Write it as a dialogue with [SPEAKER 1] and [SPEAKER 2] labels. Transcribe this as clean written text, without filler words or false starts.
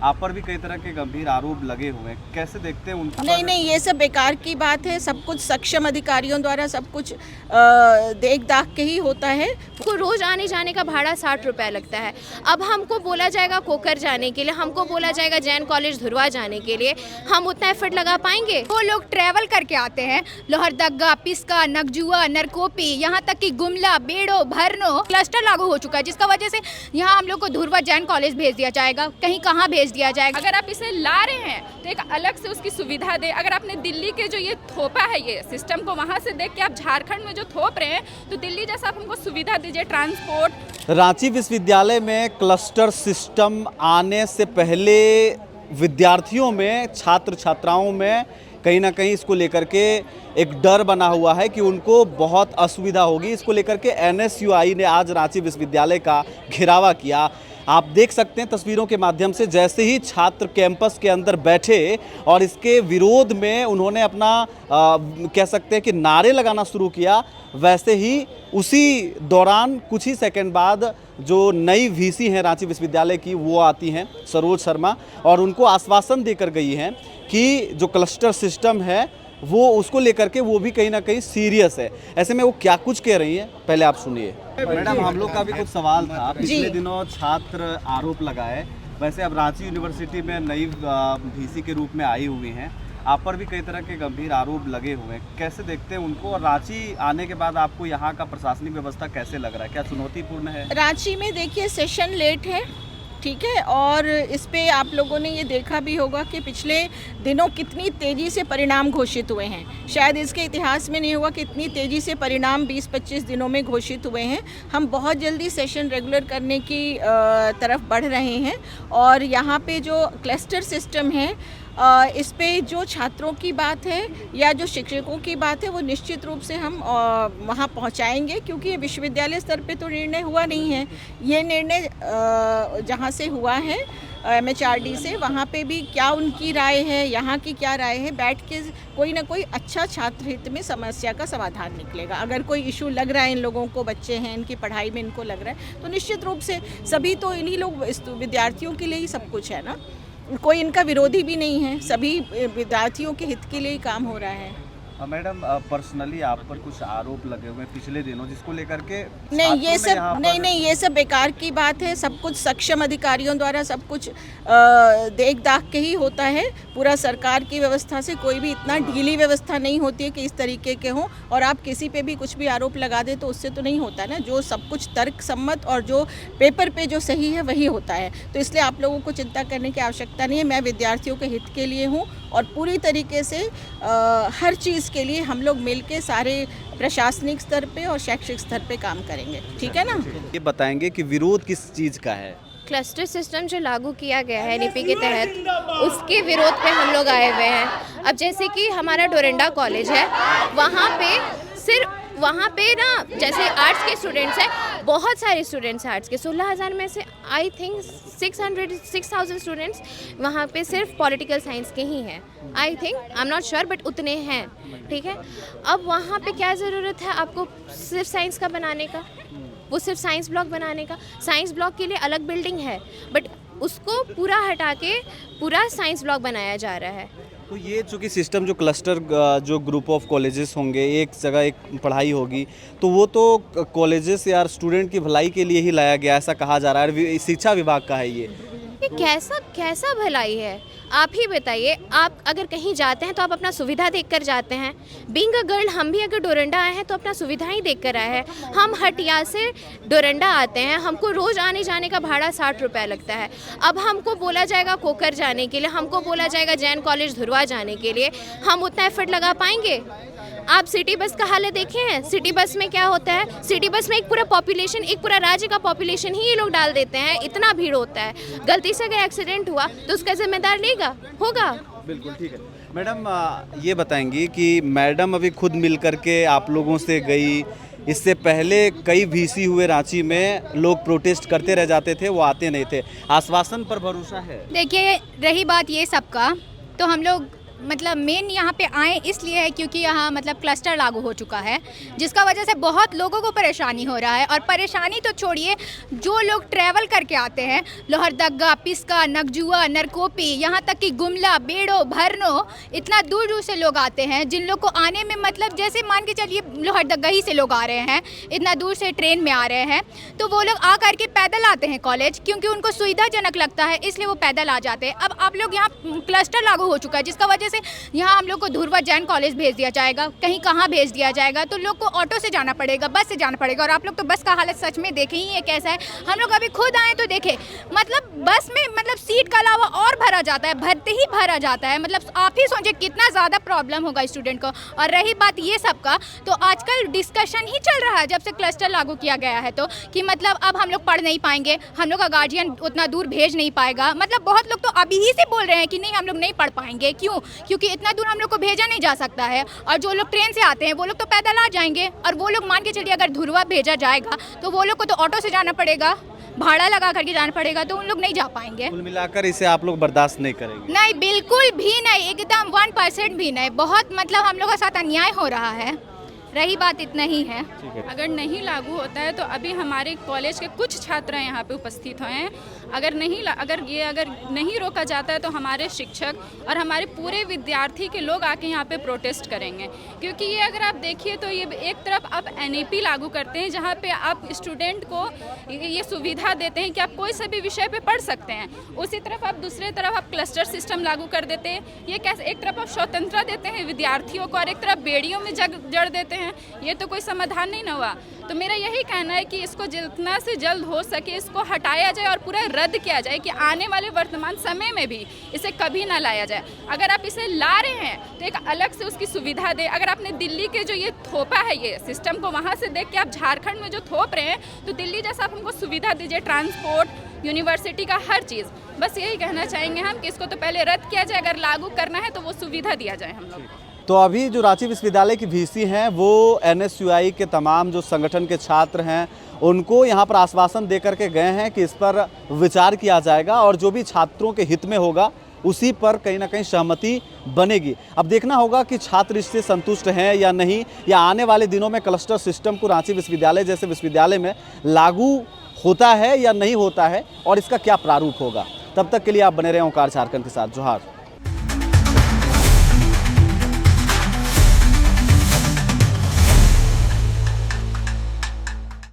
[SPEAKER 1] आप पर भी कई तरह के गंभीर आरोप लगे हुए हैं, कैसे देखते हैं उनको?
[SPEAKER 2] नहीं, ये सब बेकार की बात है। सब कुछ सक्षम अधिकारियों द्वारा सब कुछ देख दाख के ही होता है।
[SPEAKER 3] को रोज आने जाने का भाड़ा 60 रुपये लगता है। अब हमको बोला जाएगा कोकर जाने के लिए, हमको बोला जाएगा जैन कॉलेज धुरवा जाने के लिए, हम उतना एफर्ट लगा पाएंगे?
[SPEAKER 4] वो लोग ट्रैवल करके आते हैं, लोहरदगा, पिस्का, नगजुआ, नरकोपी, यहाँ तक कि गुमला, बेड़ो, भरनो क्लस्टर लागू हो चुका है, जिसका वजह से यहाँ हम लोग को धुरवा जैन कॉलेज भेज दिया जाएगा, कहीं कहाँ भेज दिया जाएगा।
[SPEAKER 5] अगर आप इसे ला रहे हैं तो एक अलग से उसकी सुविधा दे। अगर आपने दिल्ली के जो ये थोपा है ये सिस्टम को वहाँ से देख के आप झारखंड में जो थोप रहे हैं, तो दिल्ली जैसा आप हमको सुविधा दीजिए ट्रांसपोर्ट।
[SPEAKER 1] रांची विश्वविद्यालय में क्लस्टर सिस्टम आने से पहले विद्यार्थियों में, छात्र छात्राओं में कहीं ना कहीं इसको लेकर के एक डर बना हुआ है कि उनको बहुत असुविधा होगी। इसको लेकर के एनएसयूआई ने आज रांची विश्वविद्यालय का घेरावा किया। आप देख सकते हैं तस्वीरों के माध्यम से, जैसे ही छात्र कैंपस के अंदर बैठे और इसके विरोध में उन्होंने अपना कह सकते हैं कि नारे लगाना शुरू किया, वैसे ही उसी दौरान कुछ ही सेकंड बाद जो नई वीसी हैं रांची विश्वविद्यालय की, वो आती हैं सरोज शर्मा, और उनको आश्वासन देकर गई हैं कि जो क्लस्टर सिस्टम है वो उसको लेकर के वो भी कहीं ना कहीं सीरियस है। ऐसे में वो क्या कुछ कह रही हैं, पहले आप सुनिए। मैडम, हम लोग का भी कुछ सवाल था। पिछले दिनों छात्र आरोप लगाए, वैसे अब रांची यूनिवर्सिटी में नई वीसी के रूप में आई हुई हैं, आप पर भी कई तरह के गंभीर आरोप लगे हुए हैं, कैसे देखते हैं उनको? और रांची आने के बाद आपको यहाँ का प्रशासनिक व्यवस्था कैसे लग रहा है, क्या चुनौतीपूर्ण है?
[SPEAKER 2] रांची में देखिए सेशन लेट है, ठीक है, और इस पे आप लोगों ने ये देखा भी होगा कि पिछले दिनों कितनी तेज़ी से परिणाम घोषित हुए हैं। शायद इसके इतिहास में नहीं हुआ कि इतनी तेज़ी से परिणाम 20-25 दिनों में घोषित हुए हैं। हम बहुत जल्दी सेशन रेगुलर करने की तरफ बढ़ रहे हैं, और यहाँ पे जो क्लस्टर सिस्टम है इस पे जो छात्रों की बात है या जो शिक्षकों की बात है, वो निश्चित रूप से हम वहाँ पहुँचाएंगे, क्योंकि ये विश्वविद्यालय स्तर पे तो निर्णय हुआ नहीं है। ये निर्णय जहाँ से हुआ है MHRD से, वहाँ पे भी क्या उनकी राय है, यहाँ की क्या राय है, बैठ के कोई ना कोई अच्छा छात्र हित में समस्या का समाधान निकलेगा। अगर कोई इशू लग रहा है इन लोगों को, बच्चे हैं, इनकी पढ़ाई में इनको लग रहा है, तो निश्चित रूप से सभी तो इन्हीं लोग विद्यार्थियों के लिए ही सब कुछ है ना, कोई इनका विरोधी भी नहीं है, सभी विद्यार्थियों के हित के लिए ही काम हो रहा है।
[SPEAKER 1] मैडम, पर्सनली आप पर कुछ आरोप लगे हुए हैं पिछले दिनों, जिसको लेकर के
[SPEAKER 2] नहीं, ये सब बेकार की बात है। सब कुछ सक्षम अधिकारियों द्वारा सब कुछ देख दाख के ही होता है। पूरा सरकार की व्यवस्था से कोई भी इतना ढीली व्यवस्था नहीं होती है कि इस तरीके के हों, और आप किसी पे भी कुछ भी आरोप लगा दे तो उससे तो नहीं होता ना। जो सब कुछ तर्क सम्मत और जो पेपर पे जो सही है वही होता है। तो इसलिए आप लोगों को चिंता करने की आवश्यकता नहीं है। मैं विद्यार्थियों के हित के लिए हूँ, और पूरी तरीके से हर चीज़ के लिए हम लोग मिलके सारे प्रशासनिक स्तर पे और शैक्षिक स्तर पे काम करेंगे, ठीक है ना?
[SPEAKER 1] ये बताएंगे कि विरोध किस चीज़ का है?
[SPEAKER 3] क्लस्टर सिस्टम जो लागू किया गया है नीपी के तहत, उसके विरोध पे हम लोग आए हुए हैं। अब जैसे कि हमारा डोरंडा कॉलेज है, वहाँ पे ना जैसे आर्ट्स के स्टूडेंट्स हैं, बहुत सारे स्टूडेंट्स हैं आर्ट्स के, 16,000 में से आई थिंक 6,000 स्टूडेंट्स वहाँ पे सिर्फ पॉलिटिकल साइंस के ही हैं। I think, I am not sure, but उतने हैं, ठीक है। अब वहाँ पे क्या ज़रूरत है आपको सिर्फ साइंस का बनाने का, वो सिर्फ साइंस ब्लॉक बनाने का? साइंस ब्लॉक के लिए अलग बिल्डिंग है, बट उसको पूरा हटा के पूरा साइंस ब्लॉक बनाया जा रहा है।
[SPEAKER 1] तो ये चूँकि सिस्टम जो क्लस्टर जो ग्रुप ऑफ कॉलेजेस होंगे, एक जगह एक पढ़ाई होगी, तो वो तो कॉलेजेस या स्टूडेंट की भलाई के लिए ही लाया गया, ऐसा कहा जा रहा है। शिक्षा विभाग का है ये
[SPEAKER 3] कैसा भलाई है? आप ही बताइए। आप अगर कहीं जाते हैं तो आप अपना सुविधा देखकर जाते हैं। बीइंग अ गर्ल, हम भी अगर डोरंडा आए हैं तो अपना सुविधा ही देख कर आए हैं। हम हटिया से डोरंडा आते हैं, हमको रोज़ आने जाने का भाड़ा 60 रुपये लगता है। अब हमको बोला जाएगा कोकर जाने के लिए, हमको बोला जाएगा जैन कॉलेज धुरवा जाने के लिए, हम उतना एफर्ट लगा पाएंगे? आप सिटी बस का हालत देखे हैं? सिटी बस में क्या होता है? सिटी बस में एक पूरा पॉपुलेशन, एक पूरा राज्य का पॉपुलेशन ही ये लोग डाल देते हैं। इतना भीड़ होता है, गलती से अगर एक्सीडेंट हुआ तो उसका जिम्मेदार लेगा होगा?
[SPEAKER 1] बिल्कुल, ठीक है। मैडम, ये बताएंगी कि मैडम अभी खुद मिल करके आप लोगों से गई, इससे पहले कई वीसी हुए रांची में, लोग प्रोटेस्ट करते रह जाते थे, वो आते नहीं थे, आश्वासन पर भरोसा है?
[SPEAKER 4] देखिए, रही बात ये सबका, तो हम लोग मतलब मेन यहाँ पे आए इसलिए है क्योंकि यहाँ मतलब क्लस्टर लागू हो चुका है, जिसका वजह से बहुत लोगों को परेशानी हो रहा है। और परेशानी तो छोड़िए, जो लोग ट्रैवल करके आते हैं, लोहरदगा, पिस्का, नगजुआ, नरकोपी, यहाँ तक कि गुमला, बेड़ो, भरनो, इतना दूर दूर से लोग आते हैं, जिन लोग को आने में मतलब जैसे मान के चलिए लोहरदगा ही से लोग आ रहे हैं, इतना दूर से ट्रेन में आ रहे हैं, तो वो लोग आ करके पैदल आते हैं कॉलेज, क्योंकि उनको सुविधाजनक लगता है, इसलिए वो पैदल आ जाते हैं। अब आप लोग यहाँ क्लस्टर लागू हो चुका है, जिसका वजह से यहाँ हम लोग को धुर्वा जैन कॉलेज भेज दिया जाएगा, कहीं कहाँ भेज दिया जाएगा, तो लोग को ऑटो से जाना पड़ेगा, बस से जाना पड़ेगा। और आप लोग तो बस का हालत सच में देखे ही है कैसा है। हम लोग अभी खुद आए तो देखे, मतलब बस में मतलब सीट का अलावा और भरा जाता है, भरते ही भरा जाता है। मतलब आप ही सोचिए कितना ज़्यादा प्रॉब्लम होगा स्टूडेंट को। और रही बात ये सब का, तो आजकल डिस्कशन ही चल रहा है जब से क्लस्टर लागू किया गया है, तो कि मतलब अब हम लोग पढ़ नहीं पाएंगे, हम लोग का गार्जियन उतना दूर भेज नहीं पाएगा। मतलब बहुत लोग तो अभी ही से बोल रहे हैं कि नहीं हम लोग नहीं पढ़ पाएंगे। क्यों? क्योंकि इतना दूर हम लोग को भेजा नहीं जा सकता है। और जो लोग ट्रेन से आते हैं वो लोग तो पैदल आ जाएंगे, और वो लोग मान के चलिए अगर धुर्वा भेजा जाएगा तो वो लोग को तो ऑटो से जाना पड़ेगा, भाड़ा लगा करके जाना पड़ेगा, तो उन लोग नहीं जा पाएंगे।
[SPEAKER 1] कुल मिलाकर इसे आप लोग बर्दाश्त नहीं करेंगे?
[SPEAKER 4] नहीं, बिल्कुल भी नहीं, एकदम 1% भी नहीं। बहुत मतलब हम लोग के साथ अन्याय हो रहा है। रही बात इतना ही है।
[SPEAKER 5] अगर नहीं लागू होता है तो अभी हमारे कॉलेज के कुछ छात्र यहाँ पे उपस्थित हुए हैं। अगर नहीं रोका जाता है तो हमारे शिक्षक और हमारे पूरे विद्यार्थी के लोग आके यहाँ पे प्रोटेस्ट करेंगे। क्योंकि ये अगर आप देखिए तो ये एक तरफ आप NEP लागू करते हैं, जहाँ पे आप स्टूडेंट को ये सुविधा देते हैं कि आप कोई सा भी विषय पे पढ़ सकते हैं, उसी तरफ आप दूसरे तरफ आप क्लस्टर सिस्टम लागू कर देते हैं। ये कैसे? एक तरफ आप स्वतंत्रता देते हैं विद्यार्थियों को और एक तरफ बेड़ियों में जड़ देते हैं। ये तो कोई समाधान नहीं ना हुआ। तो मेरा यही कहना है कि इसको जितना से जल्द हो सके इसको हटाया जाए और पूरा रद्द किया जाए, कि आने वाले वर्तमान समय में भी इसे कभी ना लाया जाए। अगर आप इसे ला रहे हैं तो एक अलग से उसकी सुविधा दें। अगर आपने दिल्ली के जो ये थोपा है ये सिस्टम को, वहाँ से देख के आप झारखंड में जो थोप रहे हैं, तो दिल्ली जैसा आप हमको सुविधा दीजिए, ट्रांसपोर्ट, यूनिवर्सिटी का हर चीज़। बस यही कहना चाहेंगे हम कि इसको तो पहले रद्द किया जाए, अगर लागू करना है तो वो सुविधा दिया जाए हम लोग।
[SPEAKER 1] तो अभी जो रांची विश्वविद्यालय की VC हैं वो NSUI के तमाम जो संगठन के छात्र हैं उनको यहाँ पर आश्वासन दे करके गए हैं कि इस पर विचार किया जाएगा और जो भी छात्रों के हित में होगा उसी पर कहीं ना कहीं सहमति बनेगी। अब देखना होगा कि छात्र इससे संतुष्ट हैं या नहीं, या आने वाले दिनों में क्लस्टर सिस्टम को रांची विश्वविद्यालय जैसे विश्वविद्यालय में लागू होता है या नहीं होता है और इसका क्या प्रारूप होगा। तब तक के लिए आप बने रहें ओंकार झारखंड के साथ। जोहार।